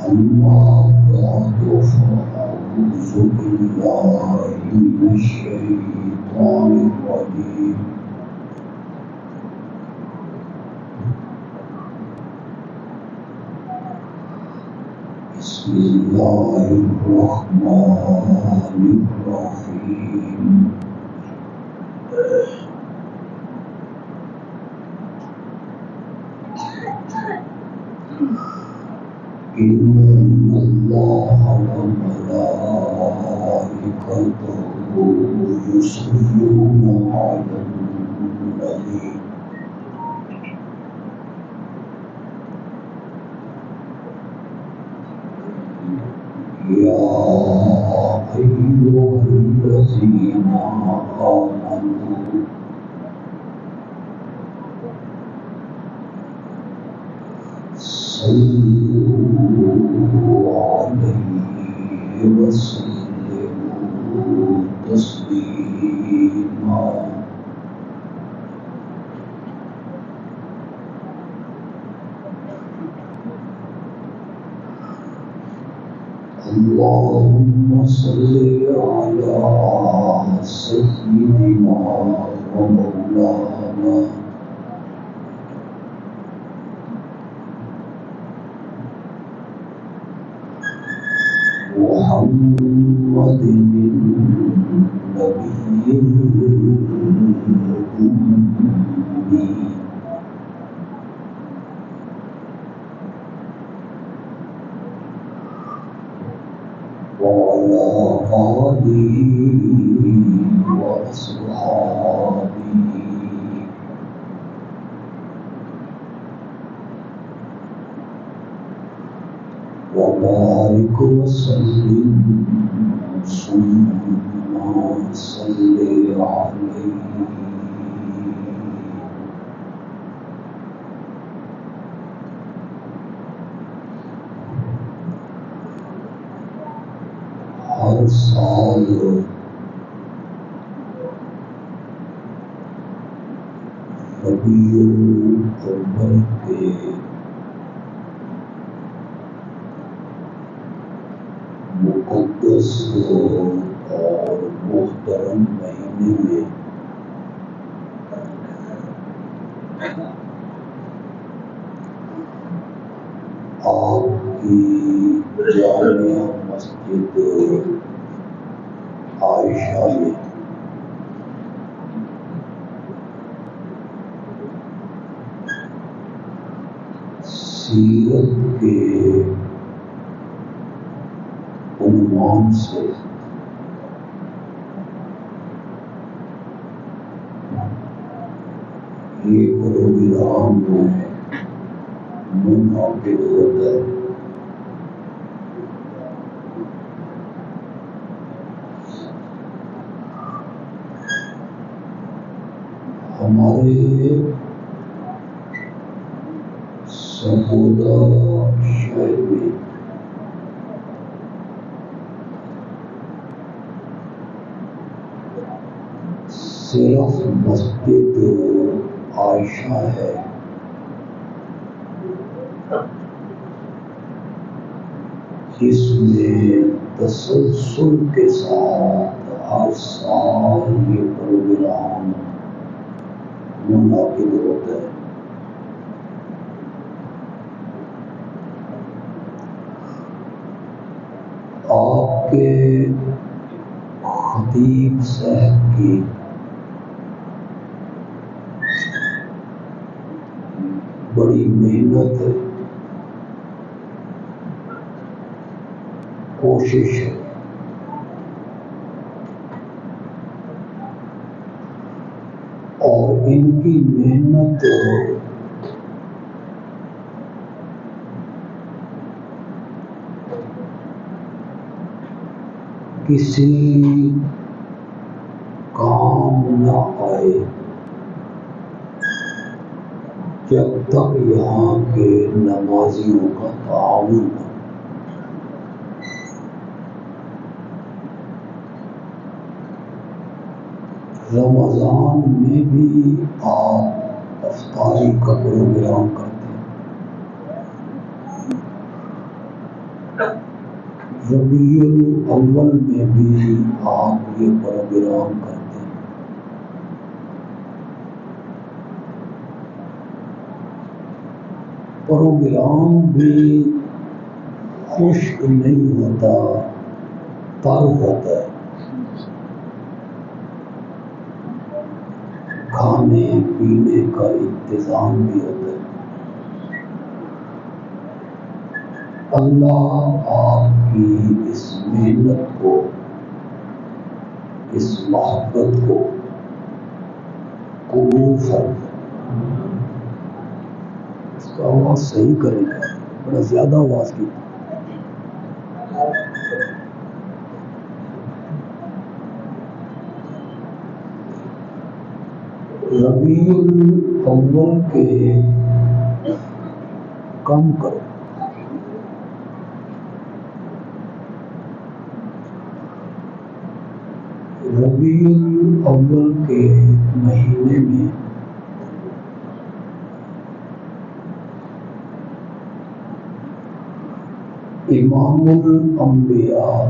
أما بعد فأعوذ بالله من الشيطان الرجيم بسم الله الرحمن الرحيم إن الله وملائكته يصلون على النبي يا أيها الذين آمنوا صلوا عليه وسلموا تسليما اللهم صل على سيدنا ومولانا محمد النبي الأمي وعلى آله وأصحابه وبارك وسلم ثم صل عليه ہر سال ربیع الاول کے مقدس اور محترم مہینے میں آپ کی جامع مسجد عائشہ میں سیرت کے عنوان سے یہ پروگرام منعقد ہوتا ہے۔ ہمارے سمودا شہر میں صرف مسجد عائشہ ہے جس میں تسلسل کے ساتھ ہر سال یہ پروگرام منعقد ہوتا ہے۔ آپ کے خطیب صاحب کی بڑی محنت ہے، کوشش ہے، اور ان کی محنت کسی کام نہ آئے جب تک یہاں کے نمازیوں کا تعاون نہ۔ رمضان میں بھی آپ افطاری کا پروگرام کرتے ہیں، ربیع الاول میں بھی آپ یہ پروگرام کرتے ہیں. پروگرام بھی خشک نہیں ہوتا، تر ہوتا ہے. کھانے پینے کا انتظام بھی ہوتا ہے. اللہ آپ کی اس محنت کو، اس محبت کو قبول فرمائے. اس کا آواز صحیح کرے گا، بڑا زیادہ آواز کی. ربیع الاول کے کم کرو. ربیع الاول کے مہینے میں امام الانبیاء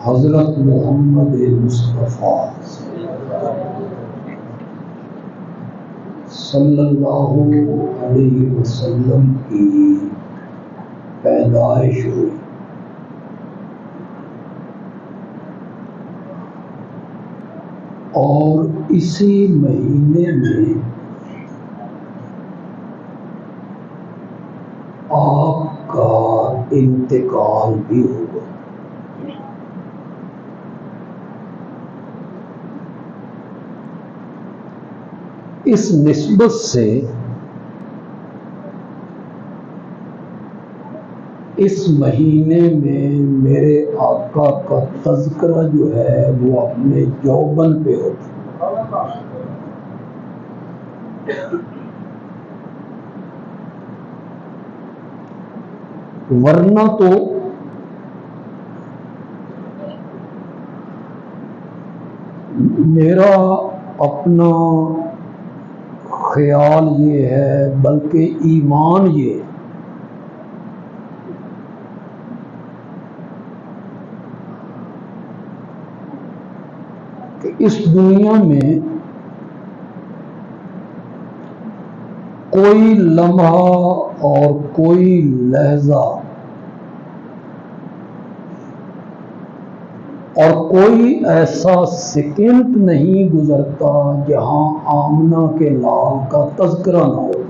حضرت محمد مصطفیٰ صلی اللہ علیہ وسلم کی پیدائش ہوئی. اور اسی مہینے میں آپ کا انتقال بھی ہوا. اس نسبت سے اس مہینے میں میرے آقا کا تذکرہ جو ہے وہ اپنے یوبن پہ ہوتا ہے. ورنہ تو میرا اپنا خیال یہ ہے، بلکہ ایمان یہ کہ اس دنیا میں کوئی لمحہ اور کوئی لحظہ اور کوئی ایسا سیکنڈ نہیں گزرتا جہاں آمنہ کے لال کا تذکرہ نہ ہو.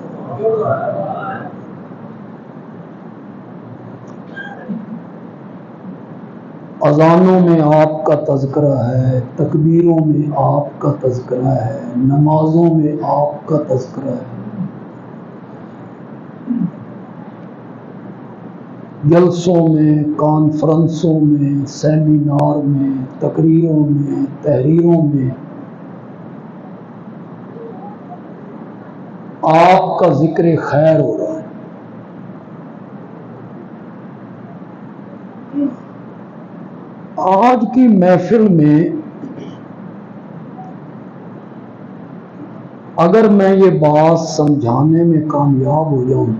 اذانوں میں آپ کا تذکرہ ہے، تکبیروں میں آپ کا تذکرہ ہے، نمازوں میں آپ کا تذکرہ ہے، جلسوں میں، کانفرنسوں میں، سیمینار میں، تقریروں میں، تحریروں میں آپ کا ذکر خیر ہو رہا ہے. آج کی محفل میں اگر میں یہ بات سمجھانے میں کامیاب ہو جاؤں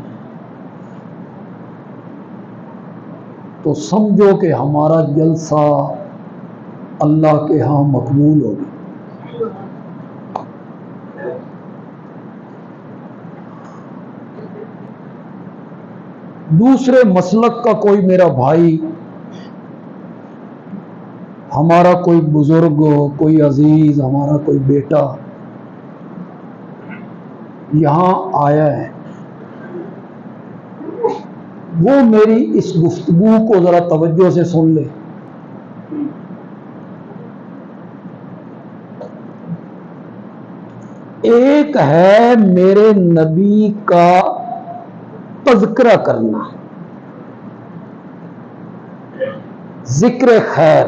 تو سمجھو کہ ہمارا جلسہ اللہ کے ہاں مقبول ہوگا. دوسرے مسلک کا کوئی میرا بھائی، ہمارا کوئی بزرگ، کوئی عزیز، ہمارا کوئی بیٹا یہاں آیا ہے، وہ میری اس گفتگو کو ذرا توجہ سے سن لے. ایک ہے میرے نبی کا تذکرہ کرنا، ذکر خیر،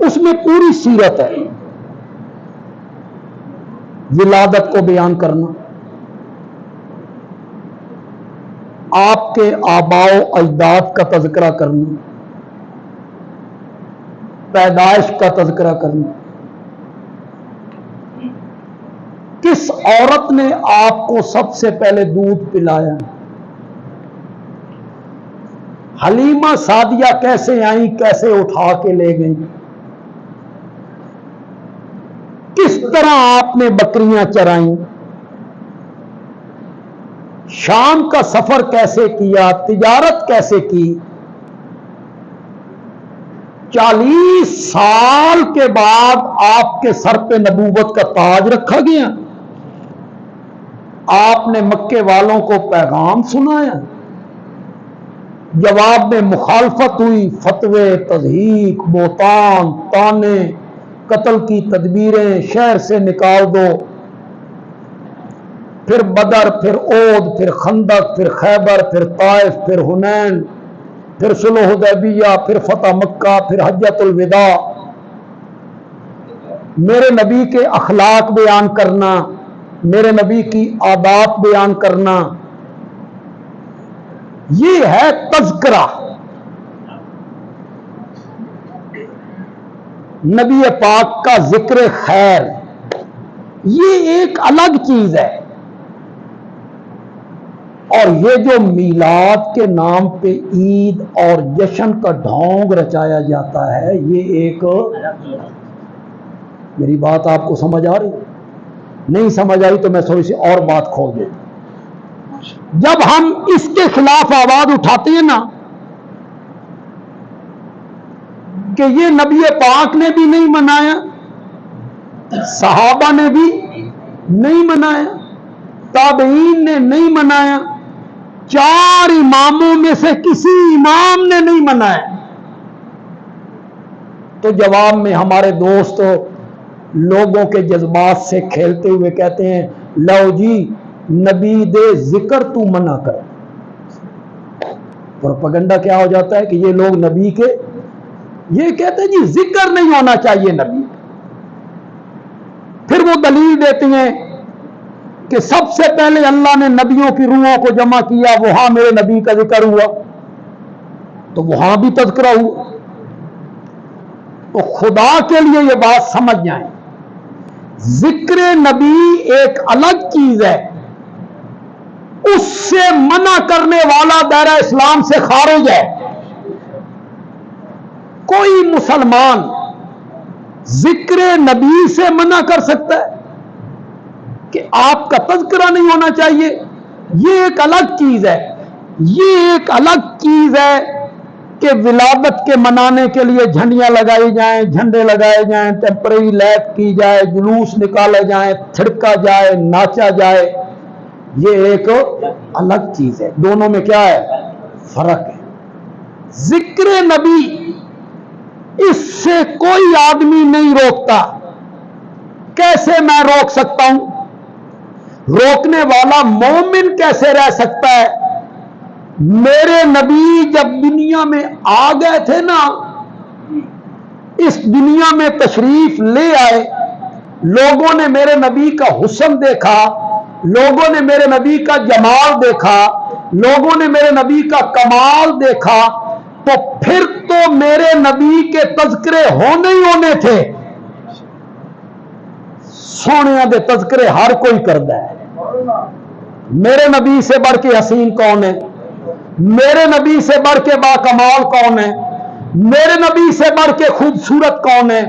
اس میں پوری سیرت ہے. ولادت کو بیان کرنا، آپ کے آباء و اجداد کا تذکرہ کرنا، پیدائش کا تذکرہ کرنا، کس عورت نے آپ کو سب سے پہلے دودھ پلایا؟ حلیمہ سعدیہ کیسے آئیں، کیسے اٹھا کے لے گئیں؟ کس طرح آپ نے بکریاں چرائیں؟ شام کا سفر کیسے کیا؟ تجارت کیسے کی؟ 40 سال کے بعد آپ کے سر پہ نبوت کا تاج رکھا گیا، آپ نے مکے والوں کو پیغام سنایا، جواب میں مخالفت ہوئی، فتوے، تضحیک، بہتان، طعنے، قتل کی تدبیریں، شہر سے نکال دو، پھر بدر، پھر احد، پھر خندق، پھر خیبر، پھر طائف، پھر حنین، پھر صلح حدیبیہ، پھر فتح مکہ، پھر حجۃ الوداع، میرے نبی کے اخلاق بیان کرنا، میرے نبی کی عادات بیان کرنا، یہ ہے تذکرہ۔ نبی پاک کا ذکر خیر یہ ایک الگ چیز ہے، اور یہ جو میلاد کے نام پہ عید اور جشن کا ڈھونگ رچایا جاتا ہے، یہ ایک، میری بات آپ کو سمجھ آ رہی؟ نہیں سمجھ آئی تو میں تھوڑی سی اور بات کھول دیتا ہوں۔ جب ہم اس کے خلاف آواز اٹھاتے ہیں نا کہ یہ نبی پاک نے بھی نہیں منایا، صحابہ نے بھی نہیں منایا، تابعین نے نہیں منایا، 4 اماموں میں سے کسی امام نے نہیں منایا، تو جواب میں ہمارے دوست لوگوں کے جذبات سے کھیلتے ہوئے کہتے ہیں لو جی نبی دے ذکر تو منع کر۔ پروپیگنڈا کیا ہو جاتا ہے کہ یہ لوگ نبی کے، یہ کہتے ہیں جی ذکر نہیں ہونا چاہیے نبی، پھر وہ دلیل دیتے ہیں کہ سب سے پہلے اللہ نے نبیوں کی روحوں کو جمع کیا، وہاں میرے نبی کا ذکر ہوا، تو وہاں بھی تذکرہ ہوا۔ تو خدا کے لیے یہ بات سمجھ جائیں، ذکر نبی ایک الگ چیز ہے، اس سے منع کرنے والا دائرہ اسلام سے خارج ہے۔ کوئی مسلمان ذکر نبی سے منع کر سکتا ہے کہ آپ کا تذکرہ نہیں ہونا چاہیے؟ یہ ایک الگ چیز ہے، یہ ایک الگ چیز ہے کہ ولادت کے منانے کے لیے جھنڈیاں لگائی جائیں، جھنڈے لگائے جائیں، ٹیمپریری لائٹ کی جائے، جلوس نکالے جائیں، تھڑکا جائے، ناچا جائے، یہ ایک الگ چیز ہے۔ دونوں میں کیا ہے؟ فرق ہے۔ ذکر نبی اس سے کوئی آدمی نہیں روکتا۔ کیسے میں روک سکتا ہوں؟ روکنے والا مومن کیسے رہ سکتا ہے؟ میرے نبی جب دنیا میں آ گئے تھے نا، اس دنیا میں تشریف لے آئے، لوگوں نے میرے نبی کا حسن دیکھا، لوگوں نے میرے نبی کا جمال دیکھا، لوگوں نے میرے نبی کا کمال دیکھا، تو پھر تو میرے نبی کے تذکرے ہونے ہی ہونے تھے۔ سونے دے تذکرے ہر کوئی کرتا ہے۔ میرے نبی سے بڑھ کے حسین کون ہے؟ میرے نبی سے بڑھ کے باکمال کون ہے؟ میرے نبی سے بڑھ کے خوبصورت کون ہے؟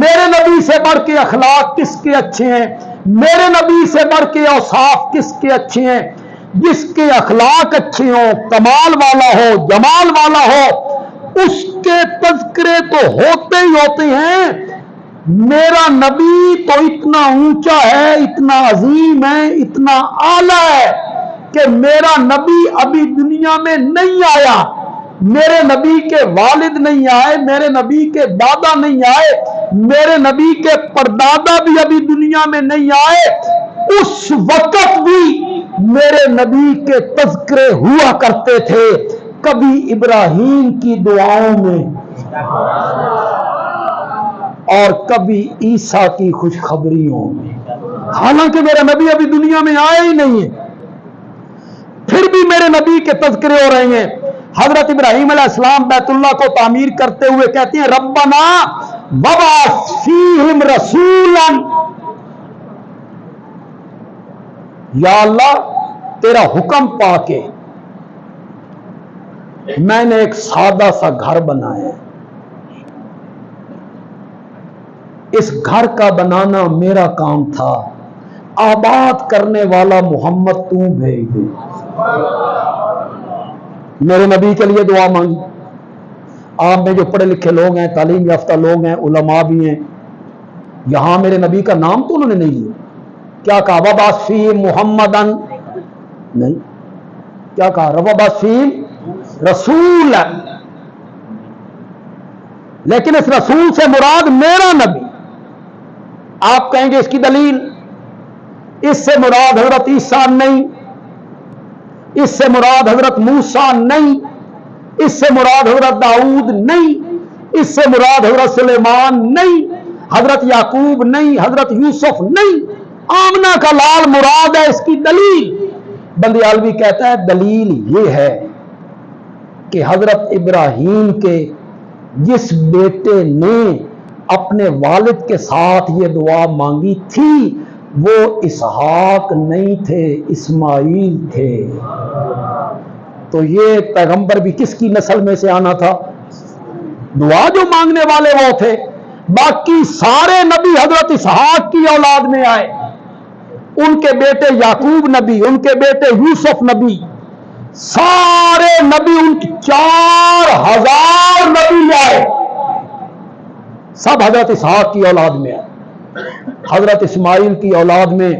میرے نبی سے بڑھ کے اخلاق کس کے اچھے ہیں؟ میرے نبی سے بڑھ کے اوصاف کس کے اچھے ہیں؟ جس کے اخلاق اچھے ہوں، کمال والا ہو، جمال والا ہو، اس کے تذکرے تو ہوتے ہی ہوتے ہیں۔ میرا نبی تو اتنا اونچا ہے، اتنا عظیم ہے، اتنا اعلیٰ ہے کہ میرا نبی ابھی دنیا میں نہیں آیا، میرے نبی کے والد نہیں آئے، میرے نبی کے دادا نہیں آئے، میرے نبی کے پردادا بھی ابھی دنیا میں نہیں آئے، اس وقت بھی میرے نبی کے تذکرے ہوا کرتے تھے، کبھی ابراہیم کی دعاؤں میں اور کبھی عیسیٰ کی خوشخبریوں میں، حالانکہ میرا نبی ابھی دنیا میں آیا ہی نہیں ہے، پھر بھی میرے نبی کے تذکرے ہو رہے ہیں۔ حضرت ابراہیم علیہ السلام بیت اللہ کو تعمیر کرتے ہوئے کہتے ہیں ربنا وبعث فیہم رسولا، یا اللہ تیرا حکم پا کے میں نے ایک سادہ سا گھر بنایا ہے، اس گھر کا بنانا میرا کام تھا، آباد کرنے والا محمد تو بھیج دے۔ میرے نبی کے لیے دعا مانگی۔ آپ میں جو پڑھے لکھے لوگ ہیں، تعلیم یافتہ لوگ ہیں، علماء بھی ہیں، یہاں میرے نبی کا نام تو انہوں نے نہیں لیا۔ کیا کہا وبعث فیہم محمدن؟ نہیں، کیا کہا وبعث فیہم رسول؟ لیکن اس رسول سے مراد میرا نبی۔ آپ کہیں گے اس کی دلیل؟ اس سے مراد حضرت عیسیٰ نہیں، اس سے مراد حضرت موسیٰ نہیں، اس سے مراد حضرت داؤد نہیں، اس سے مراد حضرت سلیمان نہیں، حضرت یعقوب نہیں، حضرت یوسف نہیں، آمنہ کا لال مراد ہے۔ اس کی دلیل بندیالوی کہتا ہے دلیل یہ ہے کہ حضرت ابراہیم کے جس بیٹے نے اپنے والد کے ساتھ یہ دعا مانگی تھی وہ اسحاق نہیں تھے، اسماعیل تھے۔ تو یہ پیغمبر بھی کس کی نسل میں سے آنا تھا؟ دعا جو مانگنے والے وہ تھے۔ باقی سارے نبی حضرت اسحاق کی اولاد میں آئے، ان کے بیٹے یعقوب نبی، ان کے بیٹے یوسف نبی، سارے نبی، ان کی 4000 نبی آئے، سب حضرت اسحاق کی اولاد میں آئے۔ حضرت اسماعیل کی اولاد میں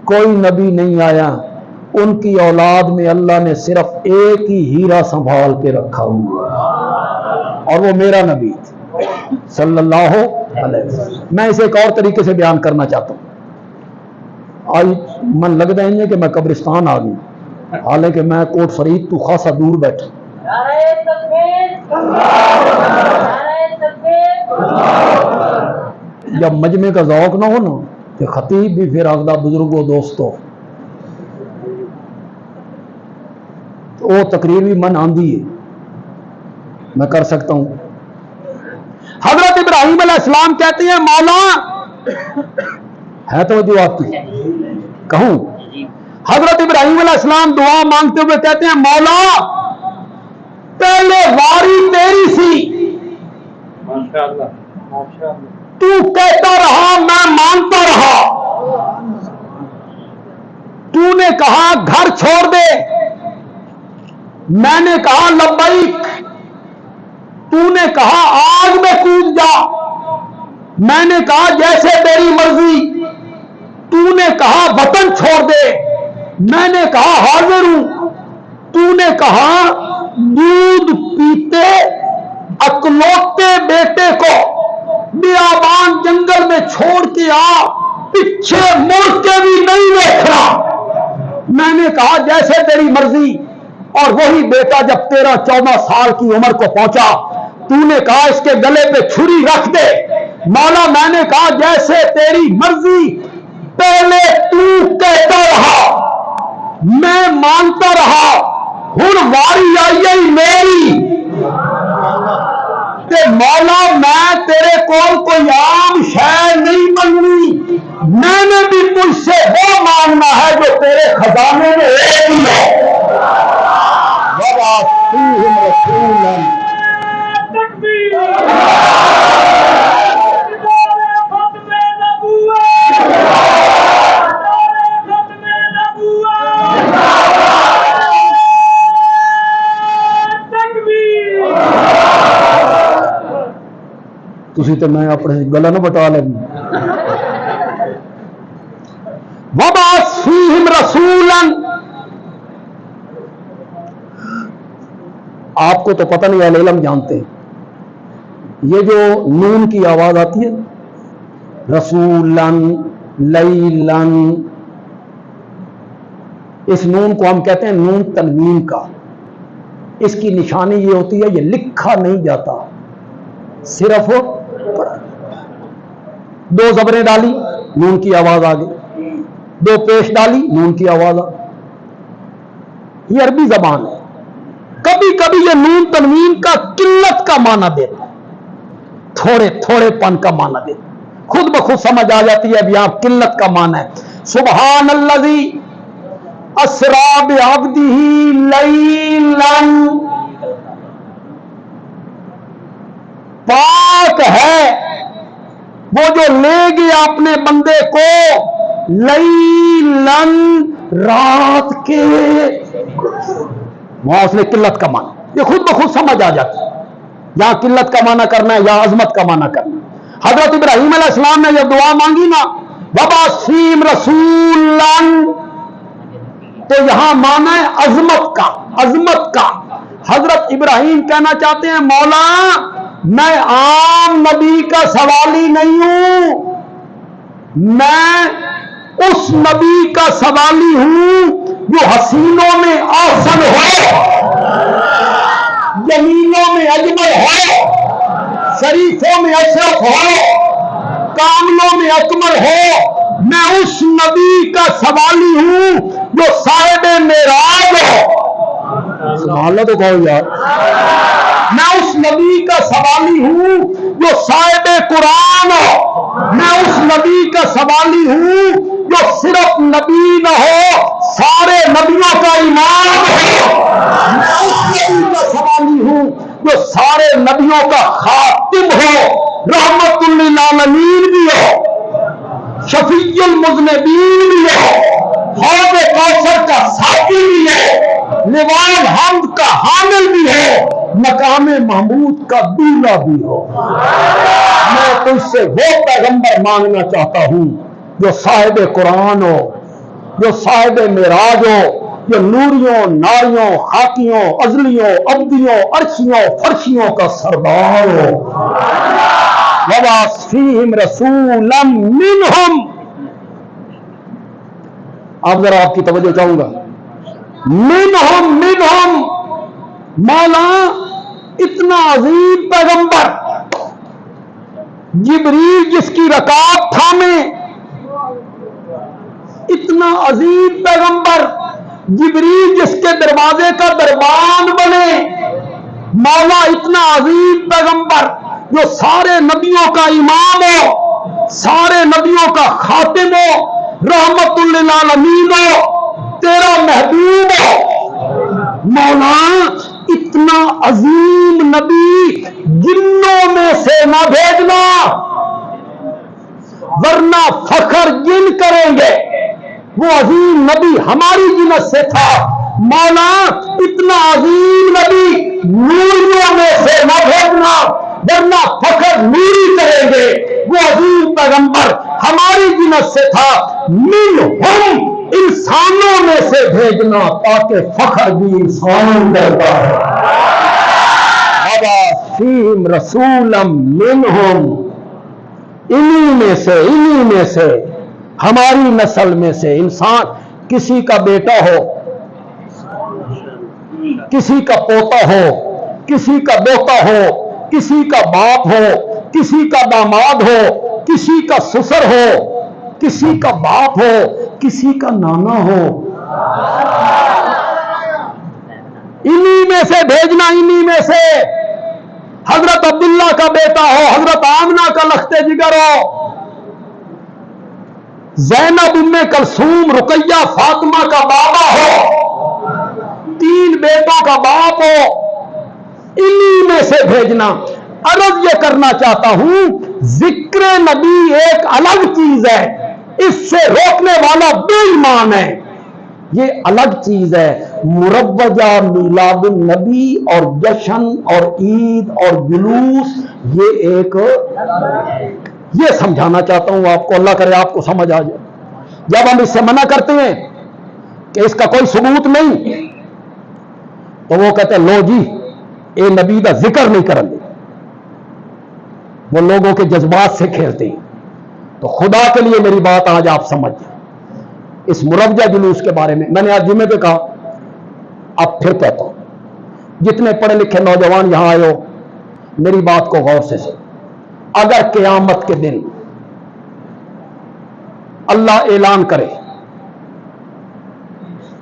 کوئی نبی نہیں آیا، ان کی اولاد میں اللہ نے صرف ایک ہی ہیرا سنبھال کے رکھا ہوا، اور وہ میرا نبی صلی اللہ علیہ وسلم۔ میں اسے ایک اور طریقے سے بیان کرنا چاہتا ہوں۔ آج من لگتا ہے کہ میں قبرستان آ گئی، حالانکہ میں کوٹ فرید تو خاصا دور بیٹھا۔ جب مجمع کا ذوق نہ ہو نا کہ خطیب بھی پھر آگدہ بزرگوں دوستوں، تو وہ تقریر بھی من آندھی ہے، میں کر سکتا ہوں۔ حضرت ابراہیم علیہ السلام کہتے ہیں مولا ہے تو جو آپ کی کہوں، حضرت ابراہیم علیہ السلام دعا مانگتے ہوئے کہتے ہیں مولا پہلے واری تیری سی، تو کہتا رہا میں مانتا رہا، تو نے کہا گھر چھوڑ دے، میں نے کہا لبیک، تو نے کہا آگ میں کود جا، میں نے کہا جیسے تیری مرضی، تو نے کہا وطن چھوڑ دے، میں نے کہا حاضر ہوں، تو نے کہا دودھ پیتے اکلوتے بیٹے کو بیابان جنگل میں چھوڑ کے آ، پیچھے مڑ کے بھی نہیں دیکھنا، میں نے کہا جیسے تیری مرضی۔ اور وہی بیٹا جب 13-14 سال کی عمر کو پہنچا، تو نے کہا اس کے گلے پہ چھری رکھ دے، مولا میں نے کہا جیسے تیری مرضی، پہلے تو کہتا رہا میں مانتا رہا، ہن واری آئی میری، تے مولا میں تیرے کول کوئی عام شے نہیں منگنی، میں نے بھی مجھ سے وہ مانگنا ہے جو تیرے خزانے میں ایک ہی ہے۔ تسی تو میں اپنے گلا نہ بٹا لیں۔ وَبَعَثْ فِيهِمْ رَسُولًا، آپ کو تو پتہ نہیں، اہل علم جانتے ہیں، یہ جو نون کی آواز آتی ہے رسولن لیلن، اس نون کو ہم کہتے ہیں نون تنوین کا۔ اس کی نشانی یہ ہوتی ہے یہ لکھا نہیں جاتا، صرف دو زبریں ڈالی نون کی آواز آ گئی، دو پیش ڈالی نون کی آواز آ گئی۔ یہ عربی زبان ہے۔ کبھی کبھی یہ نون تنوین کا قلت کا معنی دیتا ہے، تھوڑے تھوڑے پن کا معنی دیتا ہے، خود بخود سمجھ آ جاتی ہے اب یہاں قلت کا معنی ہے۔ سبحان الذی اسرا بعبدہ لیلا، پاک ہے وہ جو لے گیا اپنے بندے کو لیلن، رات کے، وہاں اس نے قلت کا معنی، یہ خود بخود سمجھ آ جاتی ہے، یہاں قلت کا معنی کرنا ہے یا عظمت کا معنی کرنا ہے۔ حضرت ابراہیم علیہ السلام نے جب دعا مانگی نا وَبَعَثْ فِيهِمْ رَسُولًا، تو یہاں معنی ہے عظمت کا، عظمت کا۔ حضرت ابراہیم کہنا چاہتے ہیں مولا میں عام نبی کا سوالی نہیں ہوں، میں اس نبی کا سوالی ہوں جو حسینوں میں احسن ہو، جمیلوں میں اجمل ہو، شریفوں میں اشرف ہو، کاملوں میں اکمل ہو۔ میں اس نبی کا سوالی ہوں جو صاحب معراج ہو۔ سبحان اللہ تو کہو یار۔ میں اس نبی کا سوالی ہوں جو صاحب قرآن ہو، میں اس نبی کا سوالی ہوں جو صرف نبی نہ ہو سارے نبیوں کا امام ہو، میں اس نبی کا سوالی ہوں جو سارے نبیوں کا خاتم ہو، رحمت للعالمین بھی ہو، شفیع المذنبین بھی ہو، حوض کوثر کا ساقی بھی ہے، لواء الحمد کا حامل بھی ہے، مقام محمود کا دولہ بھی ہو۔ میں تجھ سے وہ پیغمبر مانگنا چاہتا ہوں جو صاحب قرآن ہو، جو صاحب معراج ہو، جو نوریوں، ناریوں، خاکیوں، ازلیوں، ابدیوں، عرشیوں، فرشیوں کا سردار ہو۔ وَبَعَثْ فِيهِمْ رَسُولًا مِّنْهُمْ، اب ذرا آپ کی توجہ چاہوں گا، منہم مولا اتنا عظیم پیغمبر، جبریل جس کی رکاب تھامے، اتنا عظیم پیغمبر، جبریل جس کے دروازے کا دربان بنے، مولا اتنا عظیم پیغمبر جو سارے نبیوں کا امام ہو، سارے نبیوں کا خاتم ہو، رحمت للعالمین ہو، تیرا محبوب ہو۔ مولا اتنا عظیم نبی جنوں میں سے نہ بھیجنا، ورنہ فخر جن کریں گے۔ وہ عظیم نبی ہماری جنت سے تھا، مولا اتنا عظیم نبی نوریوں میں سے نہ بھیجنا، ورنہ فخر نوری کریں گے۔ وہ عظیم پیغمبر ہماری جنت سے تھا، منہم انسانوں میں سے بھیجنا تاکہ فخر بھی انسان کرتا ہے۔ وَبَعَثْ فِيهِمْ رَسُولًا مِّنْهُمْ، انہی میں سے ہماری نسل میں سے انسان، کسی کا بیٹا ہو، کسی کا پوتا ہو، کسی کا بیٹا ہو، کسی کا باپ ہو، کسی کا داماد ہو، کسی کا سسر ہو، کسی کا باپ ہو، کسی کا نانا ہو، انہی میں سے بھیجنا، انہی میں سے۔ حضرت عبداللہ کا بیٹا ہو، حضرت آمنہ کا لخت جگر ہو، زینب ام کلثوم رقیہ فاطمہ کا بابا ہو، 3 بیٹوں کا باپ ہو، انہی میں سے بھیجنا۔ عرض یہ کرنا چاہتا ہوں ذکر نبی ایک الگ چیز ہے، اس سے روکنے والا بے ایمان ہے، یہ الگ چیز ہے۔ مروجہ میلاد النبی اور جشن اور عید اور جلوس یہ ایک، یہ سمجھانا چاہتا ہوں آپ کو، اللہ کرے آپ کو سمجھ آ جائے۔ جب ہم اس سے منع کرتے ہیں کہ اس کا کوئی ثبوت نہیں، تو وہ کہتے ہیں لو جی اے نبی کا ذکر نہیں کریں گے، وہ لوگوں کے جذبات سے کھیلتے ہیں۔ تو خدا کے لیے میری بات آج آپ سمجھ جائیں، اس مروجہ جلوس کے بارے میں نے آج جمعے پہ کہا، اب پھر کہتا ہوں، جتنے پڑھے لکھے نوجوان یہاں آئے ہو میری بات کو غور سے سنو۔ اگر قیامت کے دن اللہ اعلان کرے،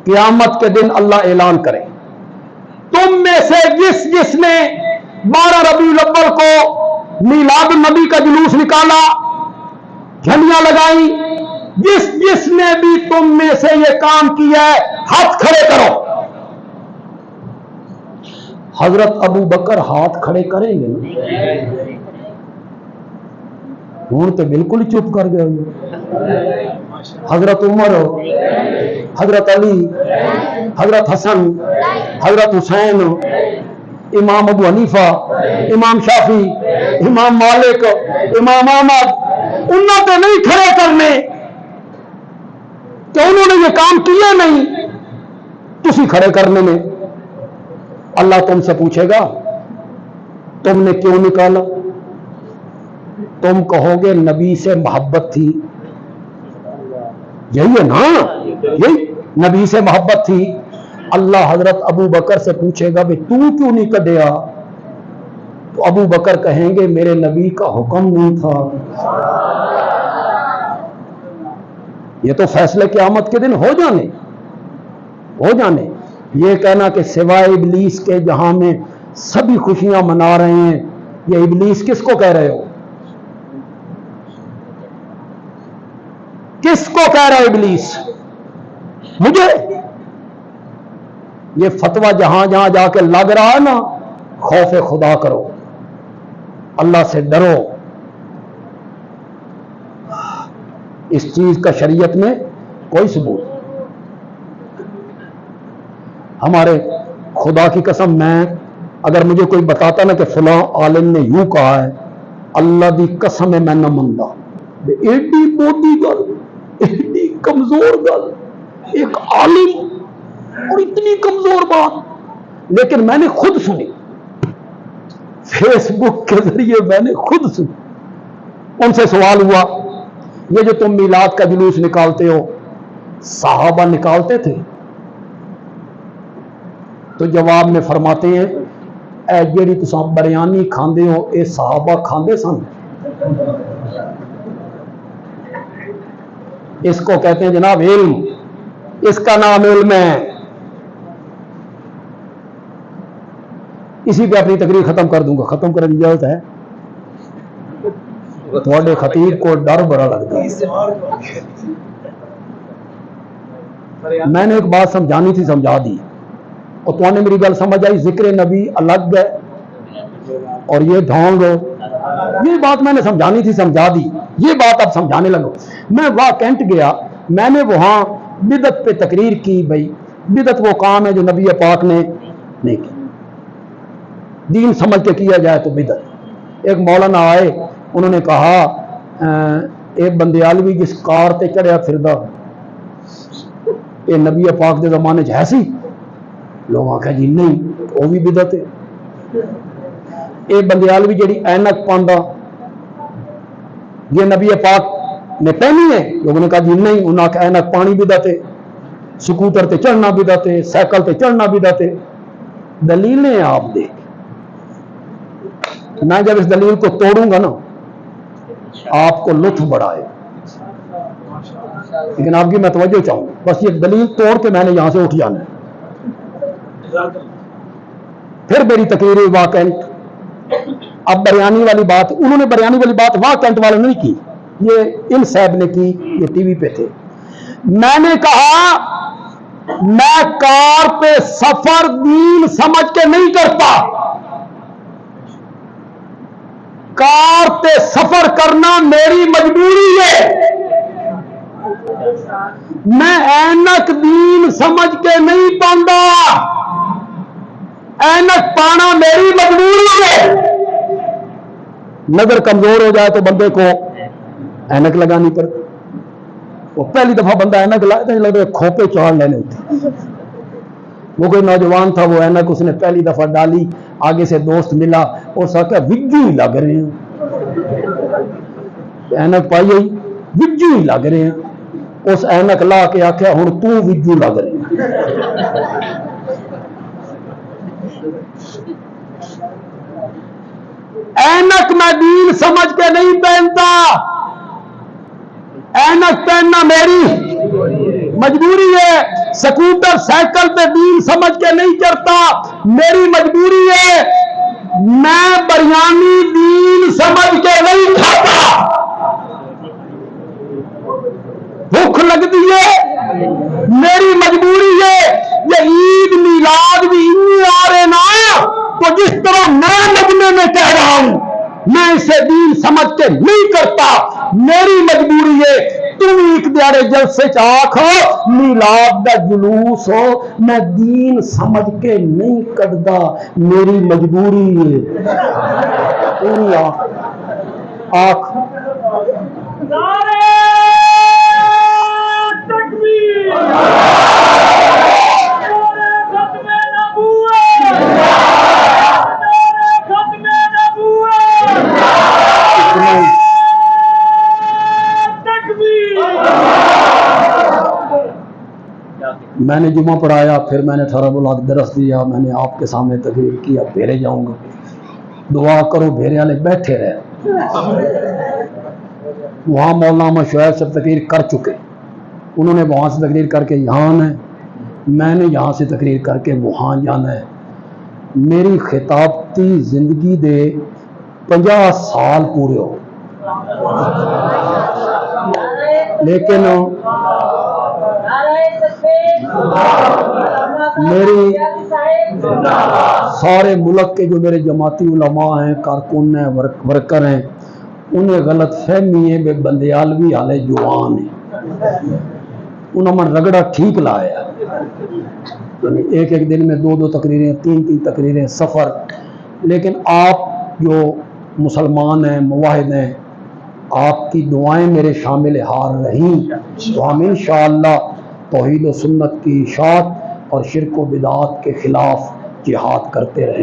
قیامت کے دن اللہ اعلان کرے تم میں سے جس نے 12 ربیع الاول کو میلاد النبی کا جلوس نکالا، جھنڈیاں لگائیں، جس نے بھی تم میں سے یہ کام کیا ہے, ہاتھ کھڑے کرو. حضرت ابو بکر ہاتھ کھڑے کریں گے نا, ہوں تو بالکل چپ کر گئے. حضرت عمر, حضرت علی, حضرت حسن, حضرت حسین, امام ابو حنیفہ, امام شافی, امام مالک, امام احمد, انہوں نے نہیں کھڑے کرنے کہ انہوں نے یہ کام کیے نہیں, تسی کھڑے کرنے میں. اللہ تم سے پوچھے گا تم نے کیوں نکالا؟ تم کہو گے نبی سے محبت تھی. یہی ہے نا, یہی نبی سے محبت تھی. اللہ حضرت ابو بکر سے پوچھے گا بھی تو کیوں نہیں کڈیا؟ تو ابو بکر کہیں گے میرے نبی کا حکم نہیں تھا. یہ تو فیصلے قیامت کے دن ہو جانے. یہ کہنا کہ سوائے ابلیس کے جہاں میں سبھی خوشیاں منا رہے ہیں, یہ ابلیس کس کو کہہ رہے ہو؟ کس کو کہہ رہا ہے ابلیس؟ مجھے. یہ فتویٰ جہاں جہاں جا کے لگ رہا ہے نا, خوف خدا کرو, اللہ سے ڈرو. اس چیز کا شریعت میں کوئی ثبوت. ہمارے خدا کی قسم, میں اگر مجھے کوئی بتاتا نا کہ فلاں عالم نے یوں کہا ہے, اللہ دی قسم ہے میں نہ منتا. ایڈی موٹی گل, ایڈی کمزور گل, ایک عالم اور اتنی کمزور بات, لیکن میں نے خود سنی, فیس بک کے ذریعے میں نے خود سنی. ان سے سوال ہوا یہ جو تم میلاد کا جلوس نکالتے ہو صحابہ نکالتے تھے؟ تو جواب میں فرماتے ہیں اے جیڑی تساں بریانی کھاندے ہو اے صحابہ کھاندے سن. اس کو کہتے ہیں جناب علم, اس کا نام علم ہے. اسی پہ اپنی تقریر ختم کر دوں گا. ختم کرنے کی اجازت ہے؟ تھوڑے خطیب کو ڈر بڑا لگتا ہے. میں نے ایک بات سمجھانی تھی, سمجھا دی, اور تو نے میری گل سمجھ آئی. ذکر نبی الگ ہے اور یہ ڈھونگ, یہ بات میں نے سمجھانی تھی, سمجھا دی. یہ بات اب سمجھانے لگو. میں وہاں کینٹ گیا, میں نے وہاں بدعت پہ تقریر کی. بھائی بدعت وہ کام ہے جو نبی پاک نے نہیں کی, دین سمجھ کے کیا جائے تو بدعت. ایک مولانا آئے, انہوں نے کہا ایک بندیالوی جس کار تے چڑھیا پھردا یہ نبی پاک دے زمانے چ ہے سی؟ لوگ آخیا جی نہیں, وہ بھی بدعت ہے. یہ بندیالوی جڑی اینک پاندا یہ نبی پاک نے پہنی ہے؟ لوگوں نے کہا جی نہیں. انہوں نے آخیا اینک پانی بدعت ہے, سکوٹر تے چڑھنا بدعت ہے, سائیکل تے چڑھنا بدعت ہے. دلیلیں آپ دیکھ, میں جب اس دلیل کو توڑوں گا نا آپ کو لطف بڑا ہے, لیکن آپ کی میں توجہ چاہوں. بس یہ دلیل توڑ کے میں نے یہاں سے اٹھ جانا ہے. پھر میری تقریر واقع اب بریانی والی بات, انہوں نے بریانی والی بات واہ کینٹ والوں نے نہیں کی, یہ ان صاحب نے کی, یہ ٹی وی پہ تھے. میں نے کہا میں کار پہ سفر دین سمجھ کے نہیں کرتا, کار پہ سفر کرنا میری مجبوری ہے. میں اینک دین سمجھ کے نہیں پاندہ, اینک پانا میری مجبوری ہے. نظر کمزور ہو جائے تو بندے کو اینک لگانی پڑتی. وہ پہلی دفعہ بندہ اینک لگتا کھوپے چاڑ لینے ہوتے. وہ کوئی نوجوان تھا, وہ اینک اس نے پہلی دفعہ ڈالی, آگے سے دوست ملا, اس آخیا وجو ہی لگ رہے ہیں. اینک پائی ہوئی وجو ہی لگ رہے ہیں. اس اینک لا کے آخیا ہوں تو وجو لگ رہے ہیں. اینک میں دین سمجھ کے نہیں پہنتا, اینک پہننا میری مجبوری ہے. سکوٹر سائیکل پہ دین سمجھ کے نہیں چڑھتا, میری مجبوری ہے. میں بریانی دین سمجھ کے نہیں کھاتا, بھوک لگتی ہے جلسے دین سمجھ کے نہیں کرتا، میری مجبوری ہے تم ایک دیارے جلسے چاک ہو میلاد دا جلوس ہو میں دین سمجھ کے نہیں کردا، میری مجبوری ہے۔ پوری آنکھ میں نے جمعہ پڑھایا، پھر میں نے 18 بلاک درس دیا، میں نے آپ کے سامنے تقریر کیا، بھیرے جاؤں گا، دعا کرو بھیرے والے بیٹھے رہے۔ وہاں مولانا شعیب سے تقریر کر چکے، انہوں نے وہاں سے تقریر کر کے یہاں آنا ہے، میں نے یہاں سے تقریر کر کے وہاں جانا ہے۔ میری خطابتی زندگی دے 50 سال پورے ہو، لیکن میری سارے ملک کے جو میرے جماعتی علماء ہیں، کارکن ہیں، ورکر ہیں، انہیں غلط فہمی ہے بے بندیالوی حالے جوان ہیں، انہوں نے رگڑا ٹھیک لایا، ایک ایک دن میں 2 تقریریں، 3 تقریریں، سفر۔ لیکن آپ جو مسلمان ہیں، موحد ہیں، آپ کی دعائیں میرے شامل حال رہیں تو ہم انشاءاللہ توحید و سنت کی اشاعت اور شرک و بدعات کے خلاف جہاد کرتے رہیں گے۔